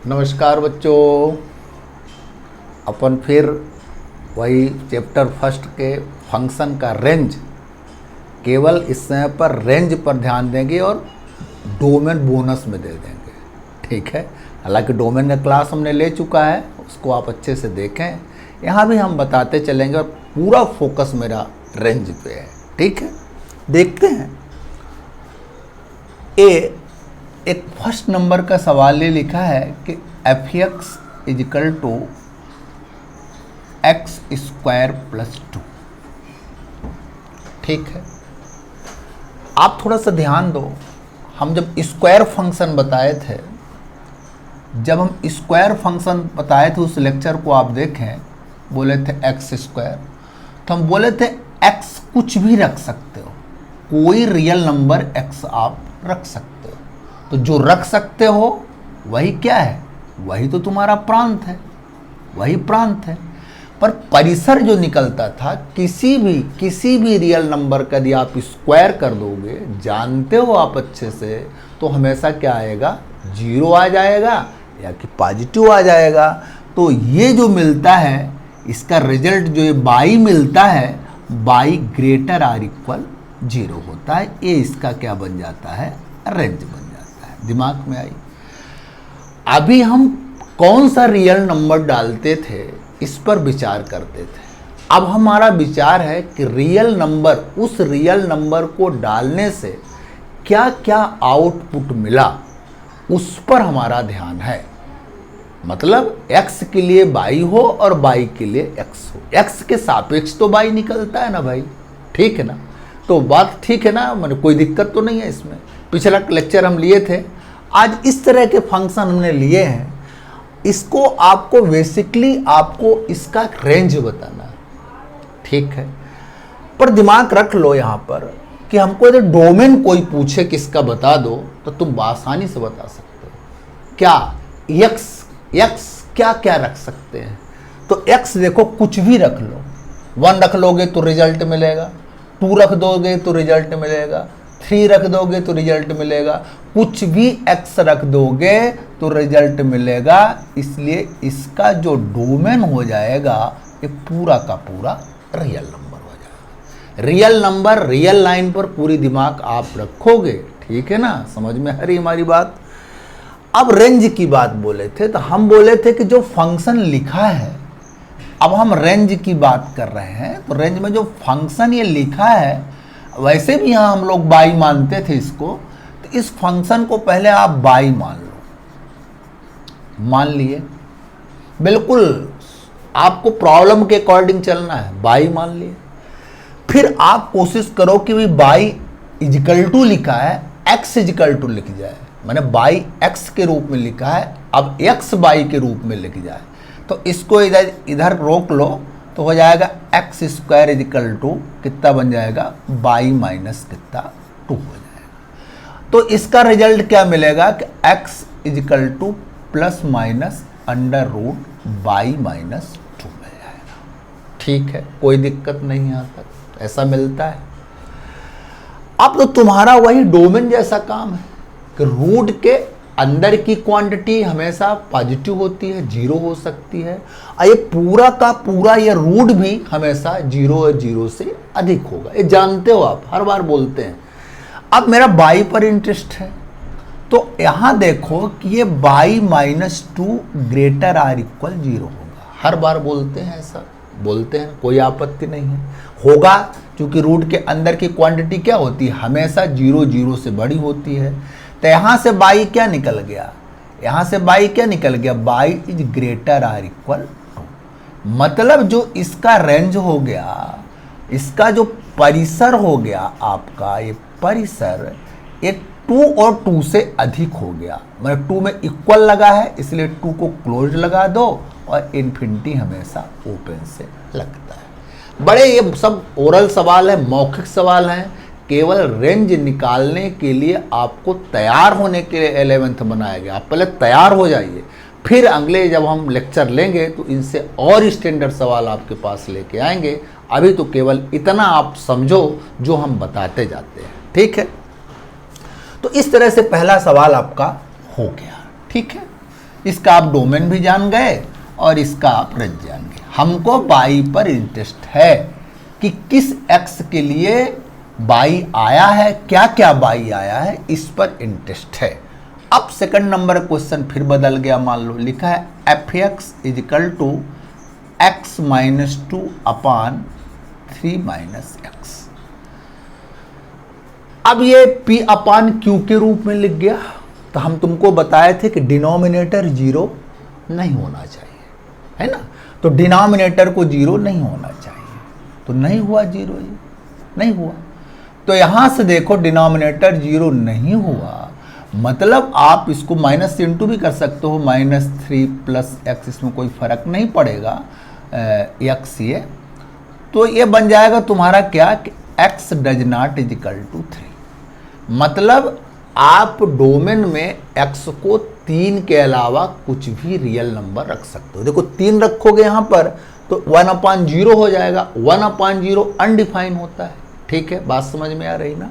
नमस्कार बच्चों, अपन फिर वही चैप्टर फर्स्ट के फंक्शन का रेंज, केवल इस समय पर रेंज पर ध्यान देंगे और डोमेन बोनस में दे देंगे। ठीक है, हालांकि डोमेन का क्लास हमने ले चुका है, उसको आप अच्छे से देखें। यहाँ भी हम बताते चलेंगे और पूरा फोकस मेरा रेंज पे है। ठीक है, देखते हैं। एक फर्स्ट नंबर का सवाल ये लिखा है कि f(x) equal to x square plus 2। ठीक है, आप थोड़ा सा ध्यान दो। हम जब स्क्वायर फंक्शन बताए थे, उस लेक्चर को आप देखें, बोले थे एक्स स्क्वायर, तो हम बोले थे एक्स कुछ भी रख सकते हो, कोई रियल नंबर एक्स आप रख सकते हो। तो जो रख सकते हो वही क्या है? वही तो तुम्हारा प्रांत है, वही प्रांत है। पर परिसर जो निकलता था, किसी भी रियल नंबर का यदि आप स्क्वायर कर दोगे, जानते हो आप अच्छे से, तो हमेशा क्या आएगा? 0 आ जाएगा या कि पॉजिटिव आ जाएगा। तो ये जो मिलता है, इसका रिजल्ट जो ये बाई मिलता है, बाई ग्रेटर आर इक्वल 0 होता है। ये इसका क्या बन जाता है? रेंज बन जाता है। दिमाग में आई? अभी हम कौन सा रियल नंबर डालते थे, इस पर विचार करते थे। अब हमारा विचार है कि रियल नंबर, उस रियल नंबर को डालने से क्या क्या आउटपुट मिला, उस पर हमारा ध्यान है। मतलब x के लिए बाई हो और बाई के लिए x हो, x के सापेक्ष तो बाई निकलता है ना भाई। ठीक है ना? तो बात ठीक है ना, मैंने कोई दिक्कत तो नहीं है इसमें। पिछला लेक्चर हम लिए थे, आज इस तरह के फंक्शन हमने लिए हैं। इसको आपको बेसिकली आपको इसका रेंज बताना है। ठीक है, पर दिमाग रख लो यहाँ पर कि हमको यदि डोमेन कोई पूछे किसका बता दो, तो तुम आसानी से बता सकते हो। क्या x क्या क्या रख सकते हैं? तो x देखो, कुछ भी रख लो। 1 रख लोगे तो रिजल्ट मिलेगा, 2 रख दोगे तो रिजल्ट मिलेगा, 3 रख दोगे तो रिजल्ट मिलेगा, कुछ भी x रख दोगे तो रिजल्ट मिलेगा। इसलिए इसका जो डोमेन हो जाएगा, ये पूरा का पूरा रियल नंबर हो जाएगा। रियल नंबर, रियल लाइन पर पूरी दिमाग आप रखोगे। ठीक है ना? समझ में आ रही हमारी बात? अब रेंज की बात बोले थे, तो हम बोले थे कि जो फंक्शन लिखा है, अब हम रेंज की बात कर रहे हैं, तो रेंज में जो फंक्शन ये लिखा है, वैसे भी यहाँ हम लोग बाई मानते थे इसको, तो इस फंक्शन को पहले आप बाई मान लो। मान लिए, बिल्कुल आपको प्रॉब्लम के अकॉर्डिंग चलना है, बाई मान लिए। फिर आप कोशिश करो कि भाई बाई इजिकल टू लिखा है, एक्स इजिकल टू लिख जाए। मैंने बाई एक्स के रूप में लिखा है, अब एक्स बाई के रूप में लिख जाए। तो इसको इधर रोक लो, तो हो जाएगा एक्स स्क्वायर इजिकल टू कितना बन जाएगा? बाई माइनस कितना? 2 हो जाएगा। तो इसका रिजल्ट क्या मिलेगा कि x equal to plus minus under root by minus 2 मिल जाएगा। ठीक है, कोई दिक्कत नहीं यहाँ तक, ऐसा मिलता है। अब तो तुम्हारा वही डोमेन जैसा काम है कि रूट के अंदर की क्वांटिटी हमेशा पॉजिटिव होती है, 0 हो सकती है, और ये पूरा का पूरा ये रूट भी हमेशा 0 और 0 से अधिक होगा। ये जानते हो आप, हर बार बोलते हैं। अब मेरा बाई पर इंटरेस्ट है, तो यहाँ देखो कि ये by minus 2 greater or equal 0 होगा। हर बार बोलते हैं, ऐसा बोलते हैं, कोई आपत्ति नहीं है। होगा, क्योंकि रूट के अंदर की क्वांटिटी क्या होती है? हमेशा 0 0 से बड़ी होती है। तो यहाँ से बाई क्या निकल गया? यहाँ से बाई क्या निकल गया? By is greater or equal 2। मतलब जो इसका रेंज हो गया, इसका जो परिसर हो गया आपका, ये परिसर एक 2 और 2 से अधिक हो गया। मतलब 2 में इक्वल लगा है, इसलिए 2 को क्लोज लगा दो, और इन्फिनिटी हमेशा ओपन से लगता है। बड़े ये सब ओरल सवाल है, मौखिक सवाल हैं। केवल रेंज निकालने के लिए आपको तैयार होने के लिए 11th बनाया गया। आप पहले तैयार हो जाइए, फिर अगले जब हम लेक्चर लेंगे तो इनसे और स्टैंडर्ड सवाल आपके पास लेके आएंगे। अभी तो केवल इतना आप समझो जो हम बताते जाते हैं। ठीक है, तो इस तरह से पहला सवाल आपका हो गया। ठीक है, इसका आप डोमेन भी जान गए और इसका आप रेंज जान गए। हमको बाई पर इंटरेस्ट है कि किस एक्स के लिए बाई आया है, क्या क्या बाई आया है, इस पर इंटरेस्ट है। अब सेकंड नंबर क्वेश्चन फिर बदल गया। मान लो लिखा है f x equal to x minus 2 upon 3 minus x. अब ये पी अपान क्यू के रूप में लिख गया। तो हम तुमको बताए थे कि डिनोमिनेटर जीरो नहीं होना चाहिए, है ना। तो डिनोमिनेटर को जीरो नहीं होना चाहिए, तो नहीं हुआ जीरो, ये नहीं हुआ। तो यहां से देखो डिनोमिनेटर जीरो नहीं हुआ, मतलब आप इसको माइनस इंटू भी कर सकते हो, -3 प्लस एक्स, इसमें कोई फर्क नहीं पड़ेगा एक्स ये। तो ये बन जाएगा तुम्हारा क्या कि x does not equal to 3। मतलब आप डोमेन में x को 3 के अलावा कुछ भी रियल नंबर रख सकते हो। देखो 3 रखोगे यहाँ पर तो 1/0 हो जाएगा। 1/0 अनडिफाइन होता है, ठीक है, बात समझ में आ रही ना।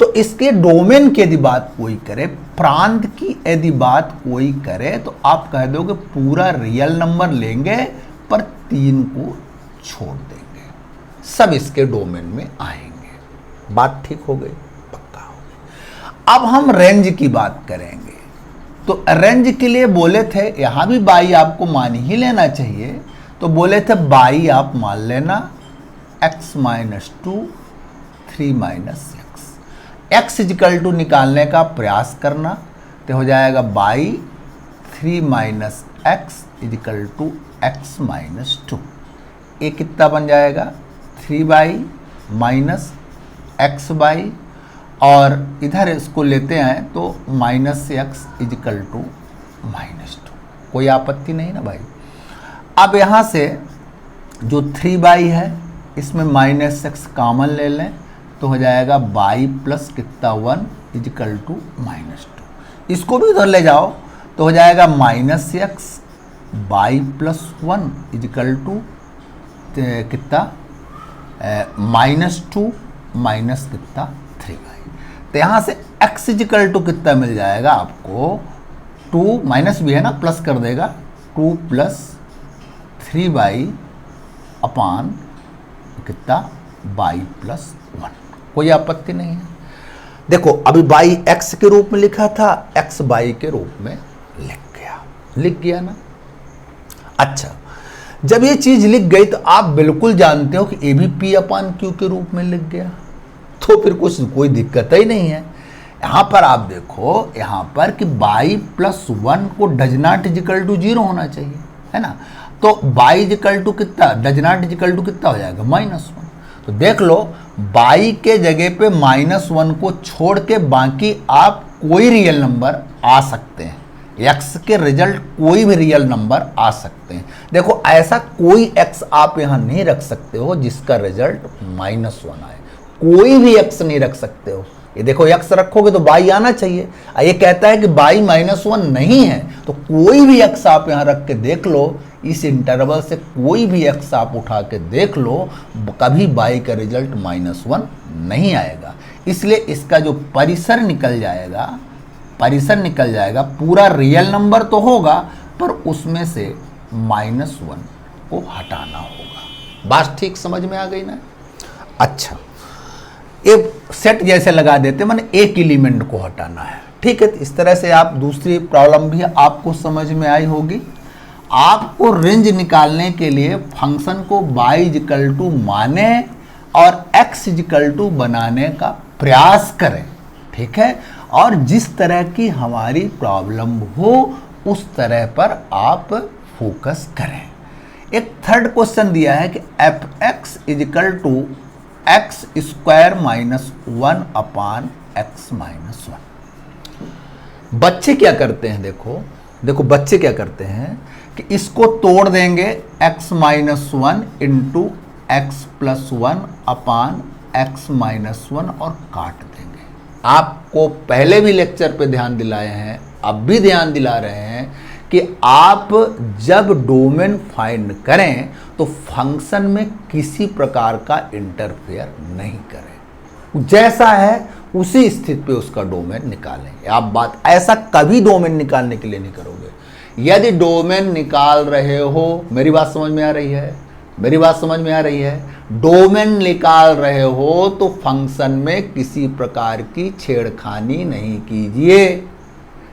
तो इसके डोमेन की यदि बात कोई करे, प्रांत की यदि बात कोई करे, तो आप कह दोगे पूरा रियल नंबर लेंगे पर 3 को छोड़ देंगे, सब इसके डोमेन में आएंगे। बात ठीक हो गई, पक्का हो गई। अब हम रेंज की बात करेंगे। तो रेंज के लिए बोले थे यहां भी बाई आपको मान ही लेना चाहिए। तो बोले थे बाई आप मान लेना x minus 2 3 minus x equal to निकालने का प्रयास करना। तो हो जाएगा by 3 minus x equal to x minus 2। ये कितना बन जाएगा 3 बाई माइनस एक्स बाई, और इधर इसको लेते हैं तो माइनस एक्स इजिकल टू -2। कोई आपत्ति नहीं ना भाई। अब यहाँ से जो 3 बाई है इसमें माइनस एक्स कॉमन ले लें तो हो जाएगा बाई प्लस कितना 1 इजिकल टू -2। इसको भी उधर ले जाओ तो हो जाएगा minus x by plus 1 equal to कितना -2 माइनस कितना 3 बाई। तो यहाँ से x इजिकल टू कितना मिल जाएगा आपको 2, माइनस भी है ना, प्लस कर देगा 2 प्लस 3 बाई अपान कितना बाई प्लस 1। कोई आपत्ति नहीं है। देखो अभी बाई x के रूप में लिखा था, x बाई के रूप में लिख गया ना। अच्छा, जब ये चीज लिख गई तो आप बिल्कुल जानते हो कि ए भी पी अपान क्यू के रूप में लिख गया, तो फिर कोई दिक्कत ही नहीं है। यहां पर आप देखो यहाँ पर कि बाई प्लस 1 को डज नॉट इजिकल टू 0 होना चाहिए, है ना। तो बाई इजिकल टू कितना, डज नॉट इजिकल टू कितना हो जाएगा -1। तो देख लो बाई के जगह पे -1 को छोड़ के बाकी आप कोई रियल नंबर आ सकते हैं, x के रिजल्ट कोई भी रियल नंबर आ सकते हैं। देखो ऐसा कोई x आप यहाँ नहीं रख सकते हो जिसका रिजल्ट -1 आए, कोई भी x नहीं रख सकते हो। ये देखो x रखोगे तो बाई आना चाहिए, ये कहता है कि बाई -1 नहीं है, तो कोई भी x आप यहाँ रख के देख लो, इस इंटरवल से कोई भी x आप उठा के देख लो, कभी बाई का रिजल्ट -1 नहीं आएगा। इसलिए इसका जो परिसर निकल जाएगा, पूरा रियल नंबर तो होगा पर उसमें से -1 को हटाना होगा। बात ठीक समझ में आ गई ना। अच्छा, एक सेट जैसे लगा देते, माने एक एलिमेंट को हटाना है, ठीक है। तो इस तरह से आप दूसरी प्रॉब्लम भी आपको समझ में आई होगी। आपको रेंज निकालने के लिए फंक्शन को बाई इजिकल टू माने और x इजिकल टू बनाने का प्रयास करें, ठीक है। और जिस तरह की हमारी प्रॉब्लम हो उस तरह पर आप फोकस करें। एक थर्ड क्वेश्चन दिया है कि f x equal to x square -1 upon x -1। बच्चे क्या करते हैं, देखो बच्चे क्या करते हैं कि इसको तोड़ देंगे x -1 इंटू एक्स प्लस 1 अपान x -1 और काट देंगे। आपको पहले भी लेक्चर पे ध्यान दिलाए हैं, अब भी ध्यान दिला रहे हैं कि आप जब डोमेन फाइंड करें तो फंक्शन में किसी प्रकार का इंटरफेयर नहीं करें, जैसा है उसी स्थिति पे उसका डोमेन निकालें। आप बात ऐसा कभी डोमेन निकालने के लिए नहीं करोगे। यदि डोमेन निकाल रहे हो, मेरी बात समझ में आ रही है, मेरी बात समझ में आ रही है, डोमेन निकाल रहे हो तो फंक्शन में किसी प्रकार की छेड़खानी नहीं कीजिए,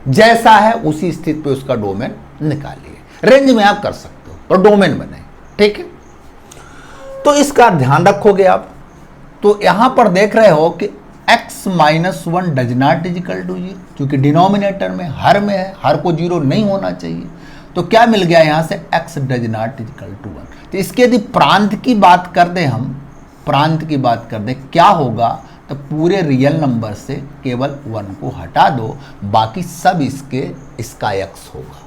जैसा है उसी स्थिति पे उसका डोमेन निकालिए। रेंज में आप कर सकते हो पर डोमेन में नहीं, ठीक है। तो इसका ध्यान रखोगे आप। तो यहां पर देख रहे हो कि x minus one does not equal to zero, क्योंकि डिनोमिनेटर में हर में है, हर को जीरो नहीं होना चाहिए। तो क्या मिल गया यहां से, x does not equal to one. तो इसके यदि प्रांत की बात कर दें हम, प्रांत की बात कर दें, क्या होगा, तो पूरे रियल नंबर से केवल वन को हटा दो, बाकी सब इसका x होगा,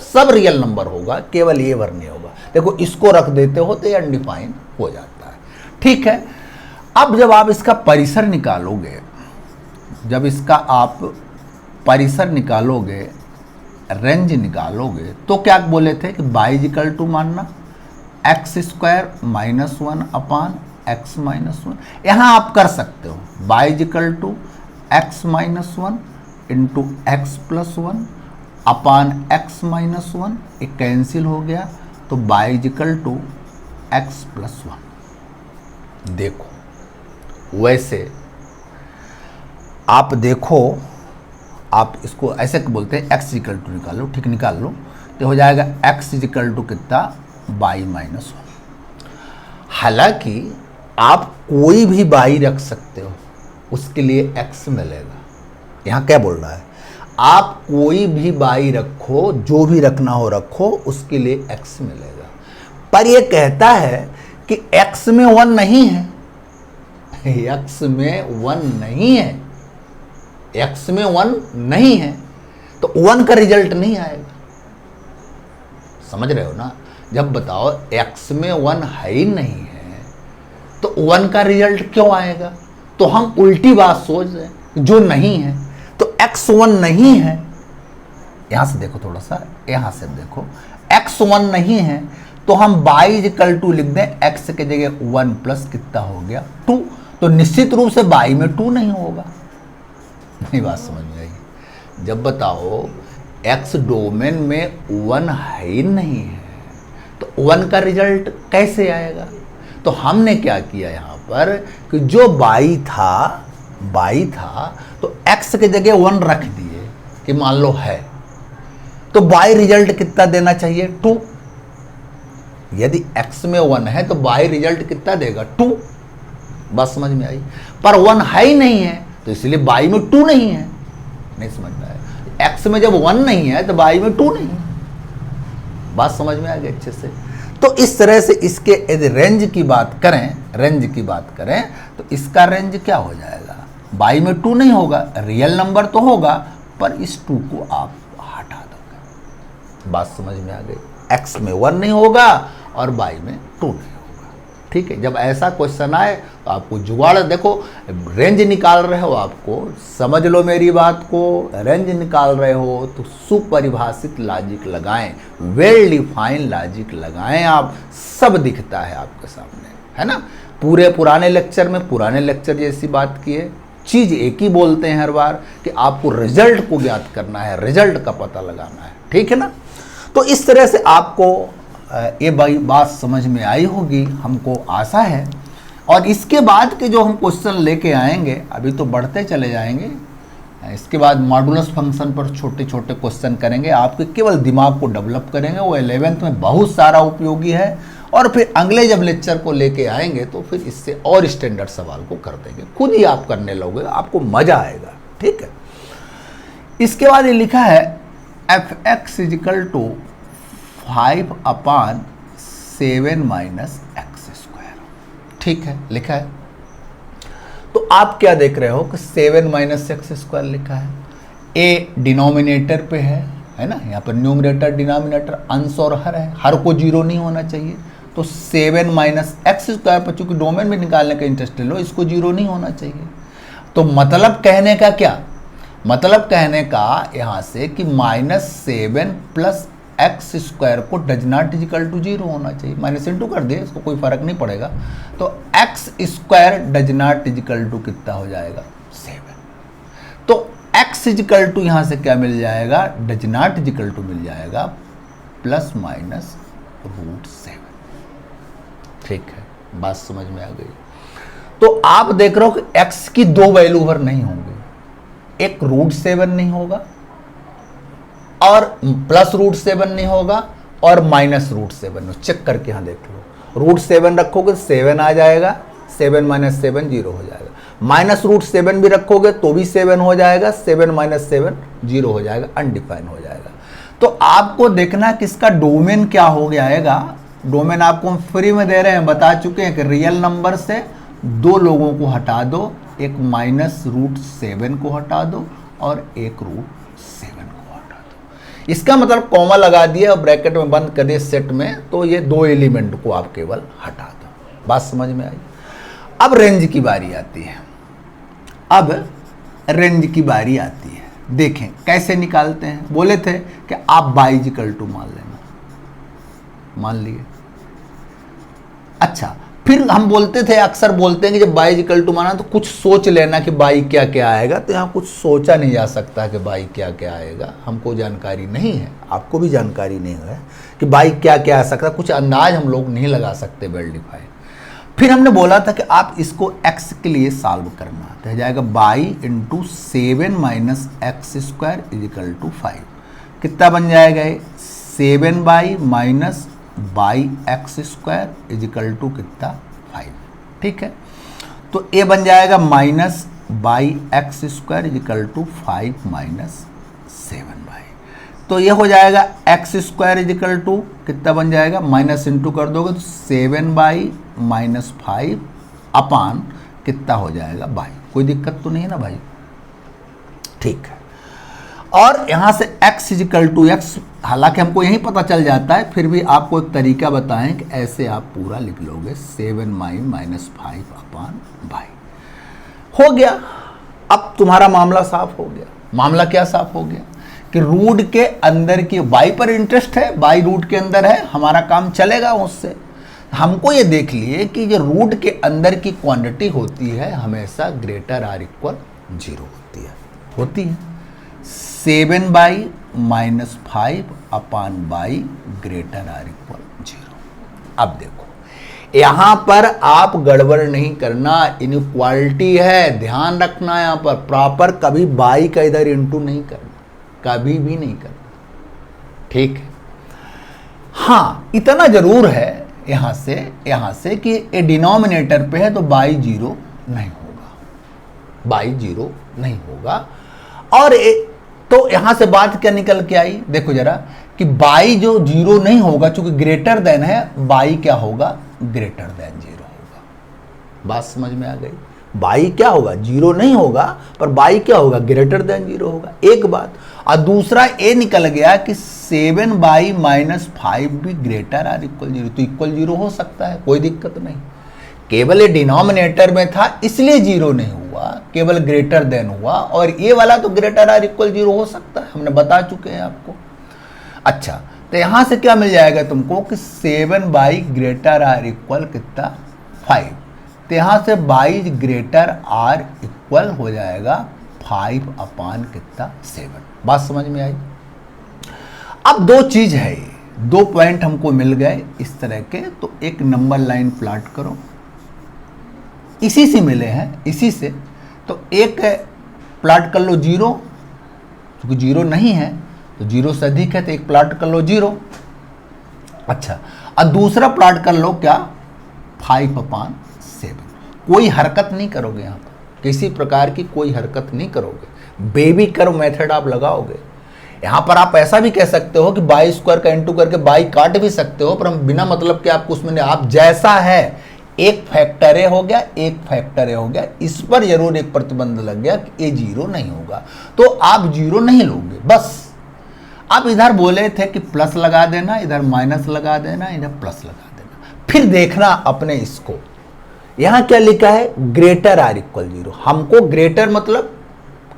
सब रियल नंबर होगा, केवल ये भर नहीं होगा। देखो इसको रख देते हो तो ये अनडिफाइन हो जाता है, ठीक है। अब जब आप इसका परिसर निकालोगे, जब इसका आप परिसर निकालोगे, रेंज निकालोगे, तो क्या बोले थे कि बाई इजिकल टू मानना x square minus one upon x minus one. यहाँ आप कर सकते हो by equal to x minus one into x plus one upon x minus one, एक कैंसिल हो गया, तो by equal to x plus one. देखो वैसे आप देखो, आप इसको ऐसे बोलते हैं एक्स इजिकल टू निकालो, ठीक, निकाल लो, तो हो जाएगा एक्स इजिकल टू कितना, बाई माइनस वन। हालांकि आप कोई भी बाई रख सकते हो, उसके लिए एक्स मिलेगा। यहाँ क्या बोल रहा है, आप कोई भी बाई रखो, जो भी रखना हो रखो, उसके लिए एक्स मिलेगा। पर ये कहता है कि एक्स में वन नहीं है, एक्स में वन नहीं है, एक्स में वन नहीं है, तो वन का रिजल्ट नहीं आएगा। समझ रहे हो ना, जब बताओ एक्स में वन है ही नहीं है तो वन का रिजल्ट क्यों आएगा। तो हम उल्टी बात सोच रहे हैं, जो नहीं है, तो एक्स वन नहीं है, यहां से देखो थोड़ा सा, यहां से देखो एक्स वन नहीं है, तो हम बाई इजिकल टू लिख दें, एक्स के जगह वन प्लस कितना हो गया, टू। तो निश्चित रूप से बाई में टू नहीं होगा। नहीं बात समझ में आई। जब बताओ एक्स डोमेन में वन है ही नहीं है, तो वन का रिजल्ट कैसे आएगा। तो हमने क्या किया यहाँ पर कि जो बाई था तो एक्स के जगह वन रख दिए कि मान लो है, तो बाई रिजल्ट कितना देना चाहिए, टू। यदि एक्स में वन है तो बाई रिजल्ट कितना देगा, टू। बात समझ में आई। पर वन है ही नहीं है, तो इसलिए बाई में टू नहीं है। नहीं समझ में आया, एक्स में जब वन नहीं है तो बाई में टू नहीं है। बात समझ में आ गई अच्छे से। तो इस तरह से इसके यदि रेंज की बात करें, तो इसका रेंज क्या हो जाएगा, बाई में टू नहीं होगा, रियल नंबर तो होगा, पर इस टू को आप हटा दोगे। बात समझ में आ गई। एक्स में वन नहीं होगा और बाई में टू नहीं होगा, ठीक है। जब ऐसा क्वेश्चन आए तो आपको जुगाड़, देखो रेंज निकाल रहे हो, आपको समझ लो मेरी बात को, रेंज निकाल रहे हो तो सुपरिभाषित लॉजिक लगाएं, वेल डिफाइन लॉजिक लगाएं, आप सब दिखता है आपके सामने, है ना। पूरे पुराने लेक्चर जैसी बात की है, चीज़ एक ही बोलते हैं हर बार कि आपको रिजल्ट को ज्ञात करना है, रिजल्ट का पता लगाना है, ठीक है ना। तो इस तरह से आपको ये बात समझ में आई होगी, हमको आशा है। और इसके बाद के जो हम क्वेश्चन लेके आएंगे, अभी तो बढ़ते चले जाएंगे, इसके बाद मॉडुलस फंक्शन पर छोटे छोटे क्वेश्चन करेंगे, आपके केवल दिमाग को डेवलप करेंगे, वो 11th में बहुत सारा उपयोगी है। और फिर अगले जब लेक्चर को लेके आएंगे तो फिर इससे और स्टैंडर्ड सवाल को कर देंगे, खुद ही आप करने लगोगे, आपको मजा आएगा, ठीक है। इसके बाद ये लिखा है f x equal to 5/7 minus x square, ठीक है, लिखा है। तो आप क्या देख रहे हो कि 7 माइनस एक्स स्क्वायर लिखा है, ए डिनोमिनेटर पे है ना, यहाँ पर न्यूमरेटर डिनोमिनेटर अंश और हर है, हर को जीरो नहीं होना चाहिए। तो 7 माइनस एक्स स्क्वायर पर चूंकि डोमेन में निकालने का इंटरेस्ट लो, इसको जीरो नहीं होना चाहिए। तो मतलब कहने का क्या, मतलब कहने का यहाँ से कि -7 प्लस एक्स स्क्वायर को does not equal to zero होना चाहिए, माइनस इंटू कर दिए, इसको कोई फर्क नहीं पड़ेगा। तो x square does not equal to कितना हो जाएगा, 7। तो x इजिकल टू यहां से क्या मिल जाएगा, डज नॉट इजिकल टू मिल जाएगा प्लस माइनस √7। ठीक है, बात समझ में आ गई। तो आप देख रहे हो कि x की दो वैल्यू पर नहीं होंगी, एक √7 नहीं होगा और प्लस √7 नहीं होगा और माइनस √7। चेक करके यहां देख लो, √7 रखोगे 7 आ जाएगा, 7 माइनस 7 0 हो जाएगा, माइनस √7 भी रखोगे तो भी 7 हो जाएगा, 7 माइनस 7 0 हो जाएगा, अनडिफाइन हो जाएगा। तो आपको देखना कि इसका डोमेन क्या हो जाएगा। डोमेन आपको हम फ्री में दे रहे हैं, बता चुके हैं कि रियल नंबर से दो लोगों को हटा दो, एक माइनस √7 को हटा दो और एक √7 को हटा दो। इसका मतलब कॉमा लगा दिया और ब्रैकेट में बंद कर दिए सेट में, तो ये दो एलिमेंट को आप केवल हटा दो। बात समझ में आई। अब रेंज की बारी आती है, अब रेंज की बारी आती है। देखें कैसे निकालते हैं। बोले थे कि आप y इक्वल टू मान लेना, मान लिए। अच्छा, फिर हम बोलते थे, अक्सर बोलते हैं कि जब y इक्वल टू माना तो कुछ सोच लेना कि y क्या क्या आएगा। तो यहाँ कुछ सोचा नहीं जा सकता कि y क्या क्या आएगा, हमको जानकारी नहीं है, आपको भी जानकारी नहीं है कि y क्या क्या आ सकता। कुछ अंदाज हम लोग नहीं लगा सकते वेल डिफाइंड। फिर हमने बोला था कि आप इसको x के लिए सॉल्व करना, तो हो जाएगा y into 7 minus x square equal to 5। कितना बन जाएगा ये, 7y minus by x square equal to कितना 5। ठीक है, तो ये बन जाएगा minus by x square equal to 5 minus 7y। तो ये हो जाएगा एक्स स्क्वायर इजिकल टू कितना बन जाएगा, माइनस इंटू कर दोगे तो 7y माइनस 5 अपान कितना हो जाएगा y। कोई दिक्कत तो नहीं है ना भाई, ठीक है। और यहां से x इजिकल टू एक्स, हालांकि हमको यही पता चल जाता है, फिर भी आपको एक तरीका बताएं कि ऐसे आप पूरा लिख लोगे 7y माइनस 5 अपान y। हो गया, अब तुम्हारा मामला साफ हो गया। मामला क्या साफ हो गया कि रूट के अंदर की y पर इंटरेस्ट है, y रूट के अंदर है, हमारा काम चलेगा उससे। हमको ये देख लिए कि ये रूट के अंदर की क्वांटिटी होती है हमेशा ग्रेटर आर इक्वल 0 होती है 7y minus 5 upon y greater or equal 0। अब देखो यहां पर आप गड़बड़ नहीं करना, इनइक्वालिटी है, ध्यान रखना। यहां पर प्रॉपर कभी y का इधर इंटू नहीं करना, कभी भी नहीं करना, ठीक है। हाँ, इतना जरूर है यहां से कि ये डिनोमिनेटर पे है तो y 0 नहीं होगा, y 0 नहीं होगा। और तो यहां से बात क्या निकल के आई, देखो जरा कि y जो 0 नहीं होगा, चूंकि ग्रेटर देन है, y क्या होगा, ग्रेटर देन 0 होगा। बात समझ में आ गई। y क्या होगा, 0 नहीं होगा, पर y क्या होगा, ग्रेटर देन 0 होगा, एक बात। और दूसरा ये निकल गया कि 7y माइनस 5 भी ग्रेटर आर इक्वल 0, तो इक्वल 0 हो सकता है, कोई दिक्कत नहीं। केवल ये डिनोमिनेटर में था इसलिए 0 नहीं हुआ, केवल ग्रेटर देन हुआ। और ये वाला तो ग्रेटर आर इक्वल 0 हो सकता है, हमने बता चुके हैं आपको। अच्छा, तो यहां से क्या मिल जाएगा तुमको कि 7y ग्रेटर आर इक्वल कितना 5। तो यहां से y ग्रेटर आर इक्वल हो जाएगा 5 अपान कितना 7। बात समझ में आई। अब दो चीज है, दो पॉइंट हमको मिल गए इस तरह के, तो एक नंबर लाइन प्लॉट करो, इसी से मिले हैं, इसी से। तो एक प्लॉट कर लो 0, क्योंकि 0 नहीं है तो 0 से अधिक है, तो एक प्लॉट कर लो 0। अच्छा, और दूसरा प्लॉट कर लो क्या, 5 अपान 7। कोई हरकत नहीं करोगे यहाँ पर, किसी प्रकार की कोई हरकत नहीं करोगे, बेबी कर्व मेथड आप लगाओगे। यहाँ पर आप ऐसा भी कह सकते हो कि y स्क्वायर का इंटू करके y काट भी सकते हो, पर हम बिना मतलब के आपको उसमें आप जैसा है, एक फैक्टर ए हो गया, एक फैक्टर ए हो गया, इस पर जरूर एक प्रतिबंध लग गया कि ये 0 नहीं होगा, तो आप 0 नहीं लोगे। बस आप इधर बोले थे कि प्लस लगा देना, इधर माइनस लगा देना, इधर प्लस लगा देना। फिर देखना अपने इसको, यहां क्या लिखा है, ग्रेटर आर इक्वल 0। हमको ग्रेटर मतलब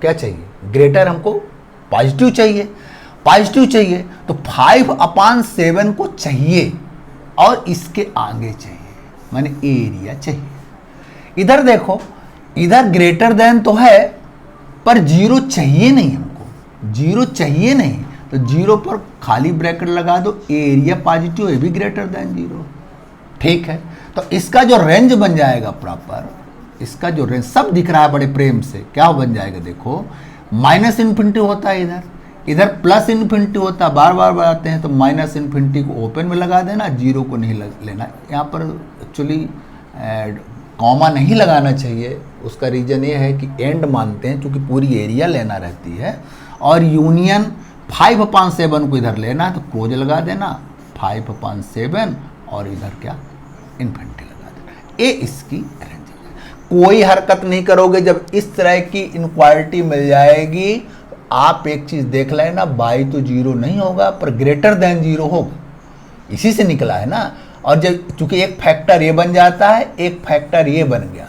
क्या चाहिए, ग्रेटर हमको पॉजिटिव चाहिए, पॉजिटिव चाहिए तो 5 अपान 7 को चाहिए और इसके आगे चाहिए, माने एरिया चाहिए। इधर देखो, इधर ग्रेटर देन तो है पर जीरो चाहिए नहीं हमको, जीरो चाहिए नहीं, तो जीरो पर खाली ब्रैकेट लगा दो, एरिया पॉजिटिव ए भी ग्रेटर देन जीरो। ठीक है, तो इसका जो रेंज बन जाएगा प्रॉपर, इसका जो रेंज सब दिख रहा है बड़े प्रेम से, क्या बन जाएगा देखो, माइनस इन्फिनिटी होता है इधर, इधर प्लस इन्फिनिटी होता है, बार बार बताते हैं, तो माइनस इन्फिनिटी को ओपन में लगा देना, जीरो को नहीं लेना। यहाँ पर एक्चुअली कॉमा नहीं लगाना चाहिए, उसका रीज़न ये है कि एंड मानते हैं, क्योंकि पूरी एरिया लेना रहती है, और यूनियन 5/7 को इधर लेना है, तो क्लोज लगा देना 5/7 और इधर क्या इन्फिनिटी लगा देना। ये इसकी रेंज है। कोई हरकत नहीं करोगे, जब इस तरह की इनक्वालिटी मिल जाएगी, आप एक चीज़ देख लेना, बाई तो जीरो नहीं होगा पर ग्रेटर देन जीरो होगा, इसी से निकला है ना। और जब चूंकि एक फैक्टर ये बन जाता है, एक फैक्टर ये बन गया,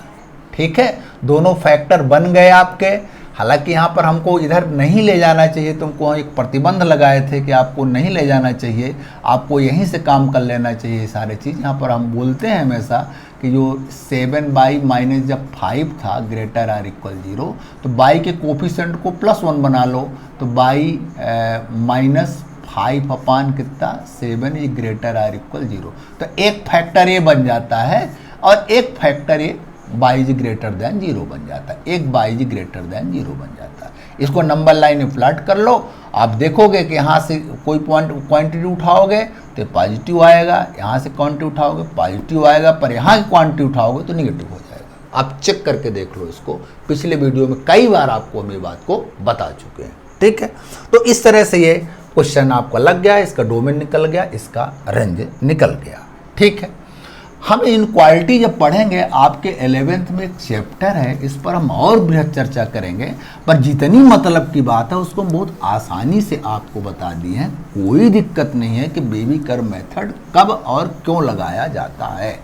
ठीक है, दोनों फैक्टर बन गए आपके। हालांकि यहाँ पर हमको इधर नहीं ले जाना चाहिए, तुमको एक प्रतिबंध लगाए थे कि आपको नहीं ले जाना चाहिए, आपको यहीं से काम कर लेना चाहिए सारे चीज़। यहाँ पर हम बोलते हैं हमेशा कि जो 7/- जब 5 था ग्रेटर आर इक्वल 0, तो बाई के कोफिशिएंट को +1 बना लो, तो बाई -5 अपान कितना 7 ये ग्रेटर आर इक्वल 0। तो एक फैक्टर ये बन जाता है और एक फैक्टर ये बाई जी ग्रेटर देन 0 बन जाता है, एक बाई जी ग्रेटर देन 0 बन जाता है। इसको नंबर लाइन में प्लॉट कर लो, आप देखोगे कि यहाँ से कोई क्वांटिटी उठाओगे तो पॉजिटिव आएगा, यहाँ से क्वांटिटी उठाओगे पॉजिटिव आएगा, पर यहाँ की क्वांटिटी उठाओगे तो निगेटिव हो जाएगा। आप चेक करके देख लो इसको, पिछले वीडियो में कई बार आपको हम ये बात को बता चुके हैं। ठीक है, तो इस तरह से ये क्वेश्चन आपका लग गया, इसका डोमेन निकल गया, इसका रेंज निकल गया। ठीक है, हम इनक्वालिटी जब पढ़ेंगे, आपके 11th में एक चैप्टर है, इस पर हम और बृहद चर्चा करेंगे, पर जितनी मतलब की बात है उसको बहुत आसानी से आपको बता दी है, कोई दिक्कत नहीं है कि बेबी कर्व मेथड कब और क्यों लगाया जाता है।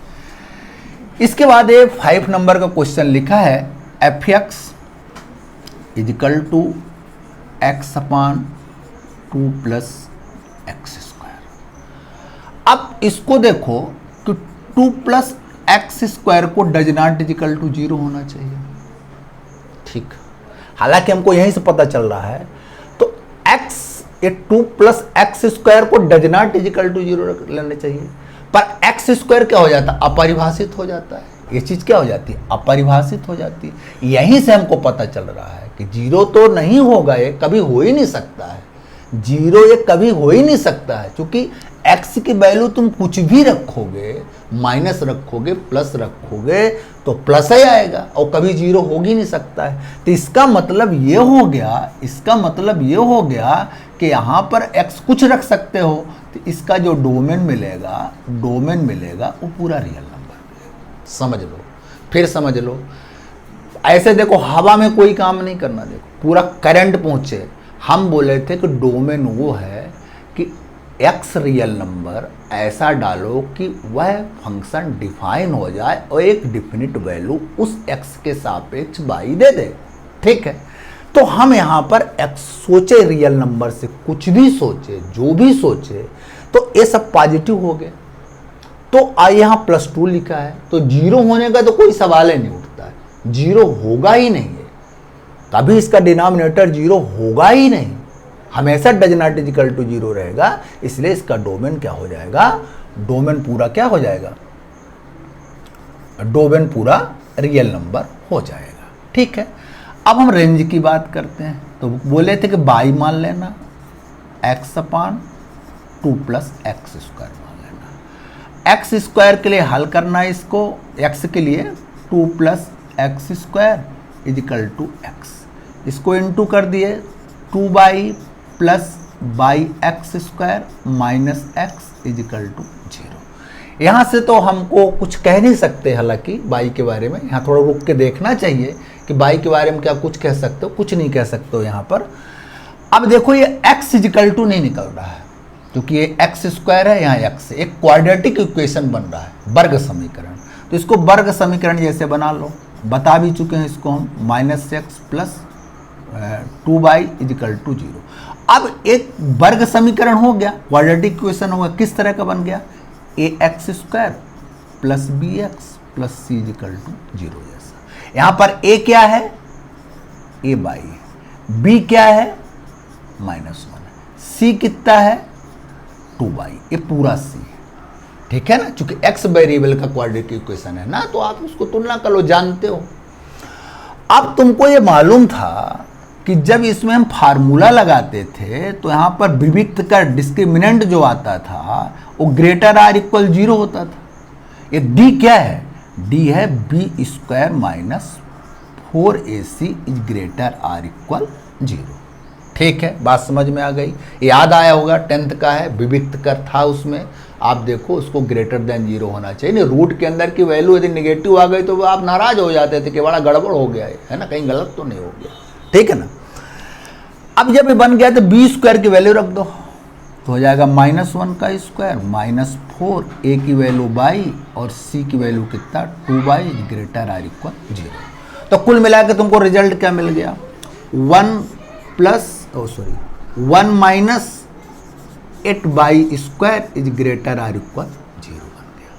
इसके बाद ये 5 नंबर का क्वेश्चन लिखा है, fx = x/2 + x²। अब इसको देखो कि 2 + x² को डज नॉट = 0 होना चाहिए। ठीक, हालांकि हमको यहीं से पता चल रहा है, तो ये 2 + x² को डज नॉट = 0 लेना चाहिए, पर x² क्या हो जाता है, अपरिभाषित हो जाता है। ये चीज क्या हो जाती है, अपरिभाषित हो जाती है। यहीं से हमको पता चल रहा है कि 0 तो नहीं होगा, ये कभी हो ही नहीं सकता है, 0 ये कभी हो ही नहीं सकता है, क्योंकि x की वैल्यू तुम कुछ भी रखोगे, माइनस रखोगे, प्लस रखोगे, तो प्लस ही आएगा, और कभी 0 हो ही नहीं सकता है। तो इसका मतलब ये हो गया, इसका मतलब ये हो गया कि यहाँ पर x कुछ रख सकते हो, तो इसका जो डोमेन मिलेगा वो पूरा रियल नंबर मिलेगा। समझ लो, फिर समझ लो, ऐसे देखो हवा में कोई काम नहीं करना, देखो पूरा करंट पहुँचे। हम बोले थे कि डोमेन वो है कि x रियल नंबर ऐसा डालो कि वह फंक्शन डिफाइन हो जाए और एक डिफिनिट वैल्यू उस x के सापेक्ष y दे दे। ठीक है, तो हम यहाँ पर x सोचे रियल नंबर से, कुछ भी सोचे, जो भी सोचे, तो ये सब पॉजिटिव हो गए। तो यहाँ +2 लिखा है, तो 0 होने का तो कोई सवाल ही नहीं उठता है, 0 होगा ही नहीं है, कभी इसका डिनोमिनेटर 0 होगा ही नहीं, हमेशा डज नॉट = 0 रहेगा। इसलिए इसका डोमेन क्या हो जाएगा, डोमेन पूरा क्या हो जाएगा, डोमेन पूरा रियल नंबर हो जाएगा। ठीक है, अब हम रेंज की बात करते हैं, तो बोले थे कि बाई मान लेना, x/2 + x² मान लेना। x² के लिए हल करना है इसको, x के लिए 2 + x² = x, इसको इनटू कर दिए, 2y + x² - x = 0। यहाँ से तो हमको कुछ कह नहीं सकते, हालांकि बाई के बारे में यहाँ थोड़ा रुक के देखना चाहिए कि बाई के बारे में क्या कुछ कह सकते हो, कुछ नहीं कह सकते हो यहाँ पर। अब देखो ये x = नहीं निकल रहा है, क्योंकि ये x² है, यहाँ x, एक क्वाड्रेटिक इक्वेशन बन रहा है, वर्ग समीकरण। तो इसको वर्ग समीकरण जैसे बना लो, बता भी चुके हैं इसको हम, -x + 2y = 0। अब एक वर्ग समीकरण हो गया, क्वाड्रेटिक इक्वेशन होगा, किस तरह का बन गया, ax² + bx + c = 0 जैसा। यहाँ पर a क्या है, a बाई है, बी क्या है -1 है, सी कितना है 2y, ये पूरा सी है, ठीक है ना, चूंकि x वेरिएबल का क्वाड्रेटिक इक्वेशन है ना, तो आप उसको तुलना कर लो, जानते हो। अब तुमको ये मालूम था कि जब इसमें हम फार्मूला लगाते थे तो यहां पर विविक्त का डिस्क्रिमिनेंट जो आता था वो ग्रेटर आर इक्वल 0 होता था। ये d क्या है, d है b² - 4ac is greater or equal 0। ठीक है, बात समझ में आ गई, याद आया होगा 10th का है, विविक्त कर था उसमें, आप देखो उसको ग्रेटर देन 0 होना चाहिए। नहीं, रूट के अंदर की वैल्यू यदि निगेटिव आ गई तो आप नाराज हो जाते थे कि बड़ा गड़बड़ हो गया है ना, कहीं गलत तो नहीं हो गया, ठीक है ना। अब जब ये बन गया तो b² की वैल्यू रख दो, तो हो जाएगा -1 का स्क्वायर -4, a की वैल्यू बाई और c की वैल्यू कितना 2y ग्रेटर आर इक्वल 0। तो कुल मिला के तुमको रिजल्ट क्या मिल गया, 1 - 8y² is greater or equal 0 बन गया।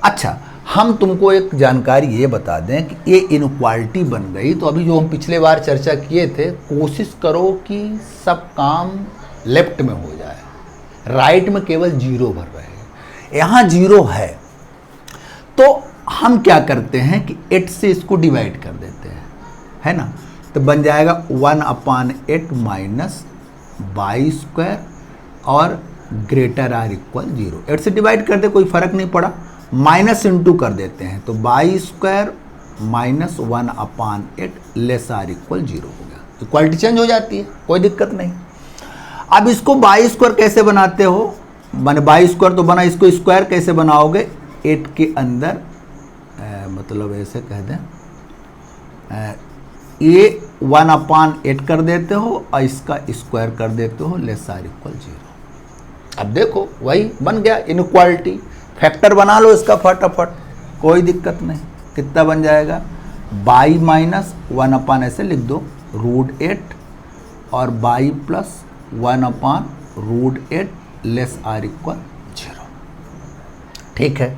अच्छा, हम तुमको एक जानकारी ये बता दें कि ये इनक्वालिटी बन गई, तो अभी जो हम पिछले बार चर्चा किए थे, कोशिश करो कि सब काम लेफ्ट में हो जाए, राइट में केवल 0 भर रहे। यहाँ 0 है तो हम क्या करते हैं कि 8 से इसको डिवाइड कर देते हैं, है ना, तो बन जाएगा 1/8 माइनस y² और ग्रेटर आर इक्वल 0। 8 से डिवाइड कर दे, कोई फर्क नहीं पड़ा, माइनस इंटू कर देते हैं तो y² - 1/8 लेस आर इक्वल 0 हो गया, इक्वालिटी चेंज हो जाती है, कोई दिक्कत नहीं। अब इसको y² कैसे बनाते हो, मैंने y² तो बना, इसको स्क्वायर कैसे बनाओगे, 8 के अंदर मतलब ऐसे कह दें, ये 1/8 कर देते हो और इसका स्क्वायर कर देते हो, लेस आर इक्वल 0। अब देखो वही बन गया इनक्वालिटी, फैक्टर बना लो इसका फटाफट, कोई दिक्कत नहीं। कितना बन जाएगा, y - 1/, ऐसे लिख दो √8 और y + 1/√8 लेस आर इक्वल 0। ठीक है,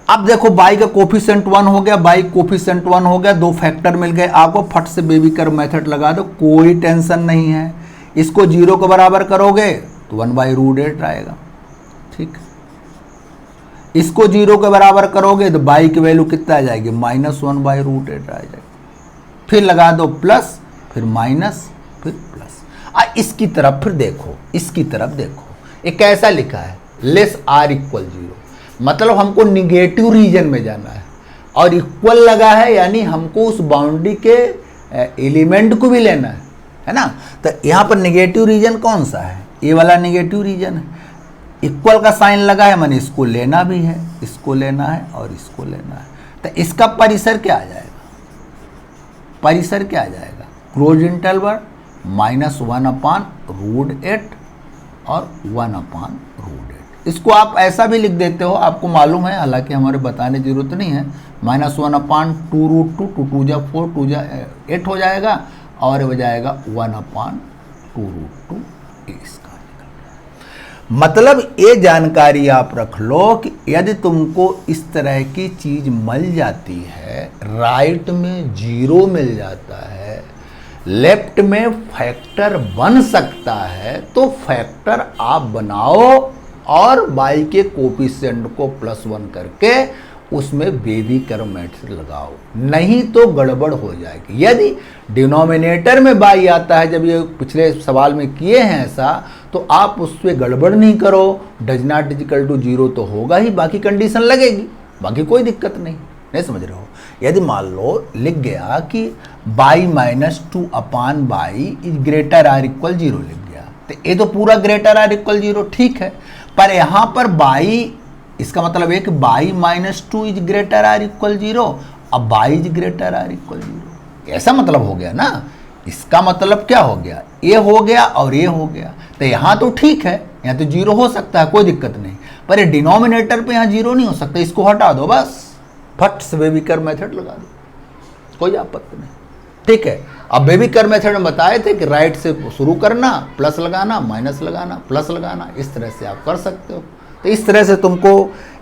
अब देखो y का कोफिशिएंट 1 हो गया, y कोफिशिएंट 1 हो गया, दो फैक्टर मिल गए आपको, फट से बेबी कर्व मेथड लगा दो, कोई टेंशन नहीं है। इसको 0 के बराबर करोगे तो 1/√8 आएगा, ठीक। इसको 0 के बराबर करोगे तो y की वैल्यू कितना आ जाएगी, -1/√8 आ जाएगी। फिर लगा दो प्लस, फिर माइनस, फिर प्लस। इसकी तरफ फिर देखो, इसकी तरफ देखो, ये कैसा लिखा है, लेस आर इक्वल 0, मतलब हमको निगेटिव रीजन में जाना है, और इक्वल लगा है यानी हमको उस बाउंड्री के एलिमेंट को भी लेना है ना। तो यहाँ पर निगेटिव रीजन कौन सा है, ये वाला निगेटिव रीजन है, इक्वल का साइन लगा है, मैंने इसको लेना भी है, इसको लेना है और इसको लेना है। तो इसका परिसर क्या आ जाएगा, परिसर क्या आ जाएगा, क्लोज इंटरवल -1/√8 और 1/√8। इसको आप ऐसा भी लिख देते हो, आपको मालूम है, हालांकि हमारे बताने की जरूरत नहीं है, -1/2√2, 2 2 जा 4, 2 जा 8 हो जाएगा, और हो जाएगा 1/2√2 इसका। मतलब ये जानकारी आप रख लो कि यदि तुमको इस तरह की चीज मिल जाती है, राइट में 0 मिल जाता है, लेफ्ट में फैक्टर बन सकता है, तो फैक्टर आप बनाओ और y के कोफिशिएंट को +1 करके उसमें बेबी कर्व मेथड लगाओ, नहीं तो गड़बड़ हो जाएगी। यदि डिनोमिनेटर में y आता है, जब ये पिछले सवाल में किए हैं ऐसा, तो आप उससे गड़बड़ नहीं करो, डज नॉट इक्वल टू 0 तो होगा ही, बाकी कंडीशन लगेगी, बाकी कोई दिक्कत नहीं समझ रहे हो। यदि मान लो लिख गया कि y - 2/y is greater or equal 0 लिख गया, तो ये तो पूरा ग्रेटर आर इक्वल 0 ठीक है, पर यहाँ पर y, इसका मतलब है कि y - 2 is greater or equal 0, अब y is greater or equal 0, ऐसा मतलब हो गया ना। इसका मतलब क्या हो गया, ये हो गया और ये हो गया, तो यहाँ तो ठीक है, यहाँ तो 0 हो सकता है, कोई दिक्कत नहीं, पर ये डिनोमिनेटर पे यहाँ 0 नहीं हो सकता, इसको हटा दो बस, फट से बेबी कर्व मेथड लगा दो, कोई आपत्ति नहीं, ठीक है। अब बेबी कर्व मेथड में बताए थे कि राइट से शुरू करना, प्लस लगाना, माइनस लगाना, प्लस लगाना, इस तरह से आप कर सकते हो, तो इस तरह से तुमको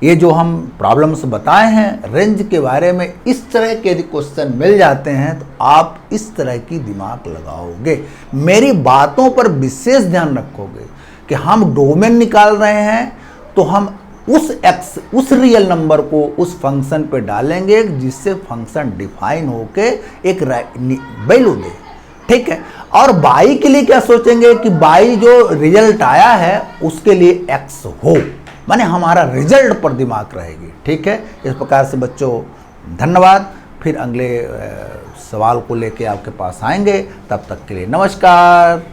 ये जो हम प्रॉब्लम्स बताए हैं रेंज के बारे में, इस तरह के यदि क्वेश्चन मिल जाते हैं तो आप इस तरह की दिमाग लगाओगे, मेरी बातों पर विशेष ध्यान रखोगे कि हम डोमेन निकाल रहे हैं तो हम उस रियल नंबर को उस फंक्शन पे डालेंगे जिससे फंक्शन डिफाइन होके एक वैल्यू दे, ठीक है। और बाई के लिए क्या सोचेंगे कि बाई जो रिजल्ट आया है उसके लिए एक्स हो, माने हमारा रिजल्ट पर दिमाग रहेगी, ठीक है। इस प्रकार से बच्चों धन्यवाद, फिर अगले सवाल को लेके आपके पास आएंगे, तब तक के लिए नमस्कार।